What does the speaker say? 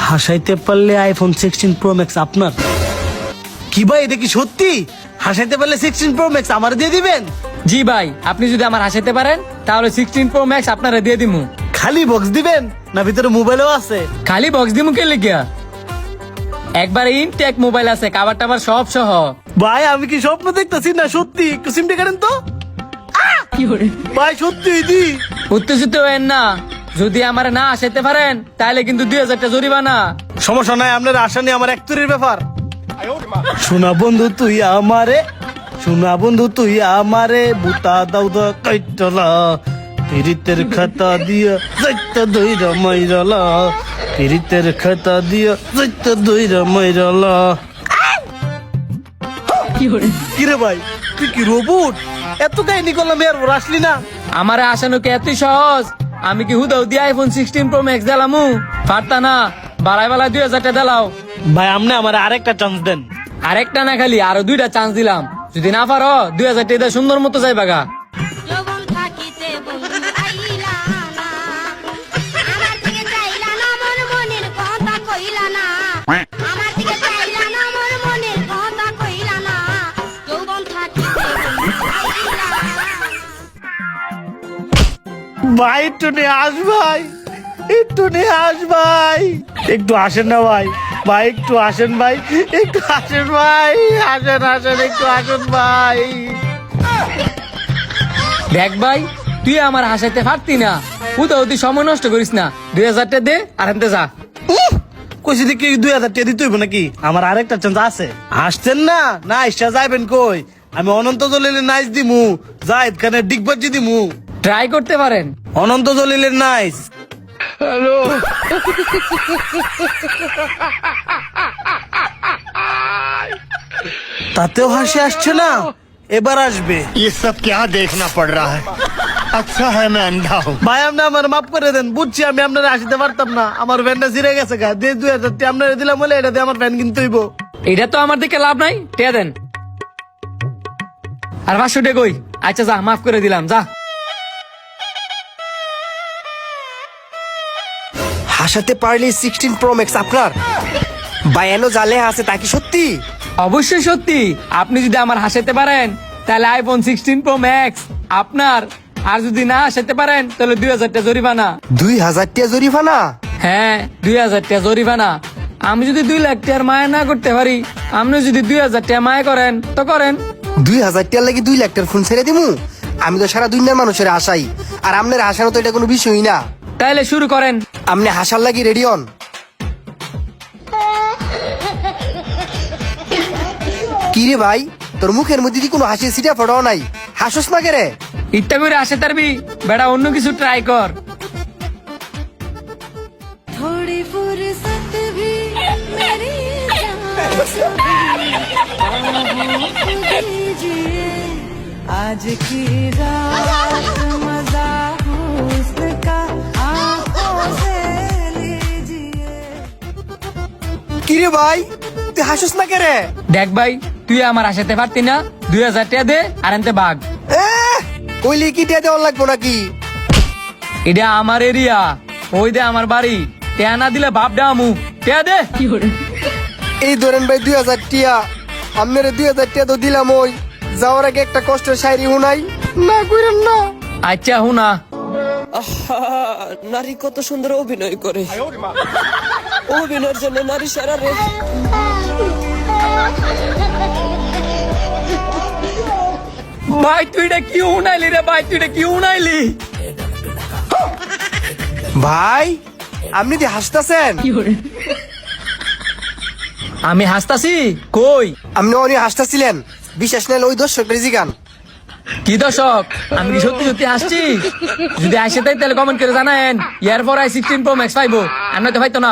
হাসাইতে পারলে iPhone 16 pro max আপনার। কি ভাই এটা কি সত্যি? হাসাইতে পারলে 16 প্রো ম্যাক্স আমার দিয়ে দিবেন? জি ভাই, আপনি যদি আমার হাসাইতে পারেন তাহলে 16 প্রো ম্যাক্স আপনারা দিয়ে দিমু। খালি বক্স দিবেন না ভিতরে মোবাইলও আছে? খালি বক্স দিমু কে লিখিয়া, একবার ইনটেক মোবাইল আছে, কাভার টাভার সব সহ। ভাই আমি কি স্বপ্ন দেখতেছি না সত্যি? একটু সিমটা কাটেন তো। ভাই সত্যি দি উত্তেজিত হয়েন না, যদি আমার না হাসাইতে পারেন তাহলে কিন্তু 2000 টাকা জরিমানা। সমস্যা নাই, আপনার আশা নেই, আমার একতুরির ব্যাপার। শোনা বন্ধু তুই আমারে, শোনা বন্ধু তুই আমারে বুতা দাও দা কাইটলা, পিরিতের খাতা দিয়া যাইতা দইরা মাইরালা, পিরিতের খাতা দিয়া যাইতা দইরা মাইরালা। কিরে ভাই তুই কি রোবট? এত কাহিনী করলাম এর আসলি না? আমার আসানো কি এত সহজ? আমি কি হুদাও দিয়ে আইফোন 16 প্রো ম্যাক্স দিলামু? পারতা না, বাড়াই বেলা 2000 টাকা দিলাও। ভাই আপনি আমার আরেকটা চান্স দেন। আরেকটা না, খালি আরো 2টা চান্স দিলাম, যদি না পারো 2000 টাকা দিয়ে সুন্দর মতো যাইবাগা। যৌবন থাকিতে বন্ধু আইলা না, আমার দিকে চাইলা না, মোর মনের কথা কইলা না, আমার দিকে চাইলা না, মোর মনের কথা কইলা না, যৌবন থাকিতে বন্ধু আইলা না। ভাই একটু নিয়ে আস ভাই, একটু নিয়ে আস ভাই, একটু আসেন না ভাই, ভাই একটু আসেন ভাই, একটু আসেন ভাই, আসেন আসেন একটু আসেন ভাই। দেখ ভাই, তুই আমার হাসাইতে পারতি না, হুদাও তুই সময় নষ্ট করিস না, 2000 টাকা দে আর আনতে যা। কইছি দেখি 2000 টাকা দিতে হইব নাকি? আমার আরেকটা চান্স আছে। আসছেন না না ইচ্ছা যাইবেন কই? আমি অনন্ত জলিলের নাইস দিমু, জাহিদ খানের ডিগবাজি দিমু। ট্রাই করতে পারেন। অনন্ত জলিলের নাইস। হ্যালো তাতেও হাসি আসছে না, এবার আসবে। ये सब क्या देखना पड़ रहा है? अच्छा है मैं अंधा हूँ। ভাই আপনি আমার মাফ করে দেন, বুঝছি আমি আপনার আসতে পারতাম না, আমার ফ্যানটা ছিঁড়ে গেছে গা, দিয়ে 2000 টাকা আপনার দিলাম বলে এটা দিয়ে আমার ফ্যান কিনতে হইব। এটা তো আমার দিকে লাভ নাই, টেয়া দেন। আর 500 টাকা কই? আচ্ছা যা, মাফ করে দিলাম, যা। হাসাতে পারলে 16 প্রো ম্যাক্স আপনার। বায়ানো জালে আছে তা কি সত্যি? অবশ্যই সত্যি, আপনি যদি আমার হাসাইতে পারেন তাহলে আইফোন 16 প্রো ম্যাক্স আপনার, আর যদি না হাসাইতে পারেন তাহলে 2000 টাকা জরিমানা। 2000 টাকা জরিমানা? হ্যাঁ 2000 টাকা জরিমানা। আমি যদি 2 লাখ টাকার মায়া না করতে পারি, আপনি যদি 2000 টাকা মায়া করেন তো করেন। 2000 টাকা লাগি 2 লাখ টাকার ফোন ছেড়ে দিমু? আমি তো সারা দুনিয়ার মানুষের আশাই, আর আমনের হাসানো তো এটা কোনো বিষয়ই না। তাইলে শুরু করেন। আমনে হাসার লাগি রেডি হন। কি রে ভাই, তোর মুখের মধ্যে কি কোনো হাসি সিটা ফোটাও নাই? হাসস না কেরে? ইত্যা করে আসে তারবি বেটা, অন্য কিছু ট্রাই কর। थोड़ी फुर्सत भी मेरी दीजिए, आज की रात मजा हुस्न का आंखों से लीजिए। কি রে ভাই, তুই হাসস না কেরে? দেখ ভাই, তুই আমার হাসাতে পারতি না, 2000 টাকা দে আর আনতে ভাগ। কইলি কি দিয়ে দেওয়ার লাগবো নাকি? এটা আমার এরিয়া, ওই দে আমার বাড়ি, টেয়া না দিলে বাপ ডামু, টেয়া দে। এই ধরেন ভাই 2000 টিয়া, আপনার 2000 টিয়া তো দিলাম, ওই যাওয়ার আগে একটা কষ্টের শায়রি হুনাই না কইরেন না। আচ্ছা হুনা। নারী কত সুন্দর অভিনয় করে, অভিনয়ের জন্য নারী সারা রে। ভাই তুই এটা কি উনাইলি রে ভাই, তুই এটা কি উনাইলি? ভাই আপনি কি হাসতেছেন? আমি হাসতাছি কই? আপনি অনেক হাসতেছিলেন, বিশ্বাস নেই ওই দর্শক রেজি গান। কি দর্শক, আমি কি সত্যি সত্যি হাসছি? যদি আসে তাই তাহলে কমেন্ট করে জানায়েন, ইয়ার পর আই 16 প্রো ম্যাক্স পাইবো, আর নয়তো পাইতো না।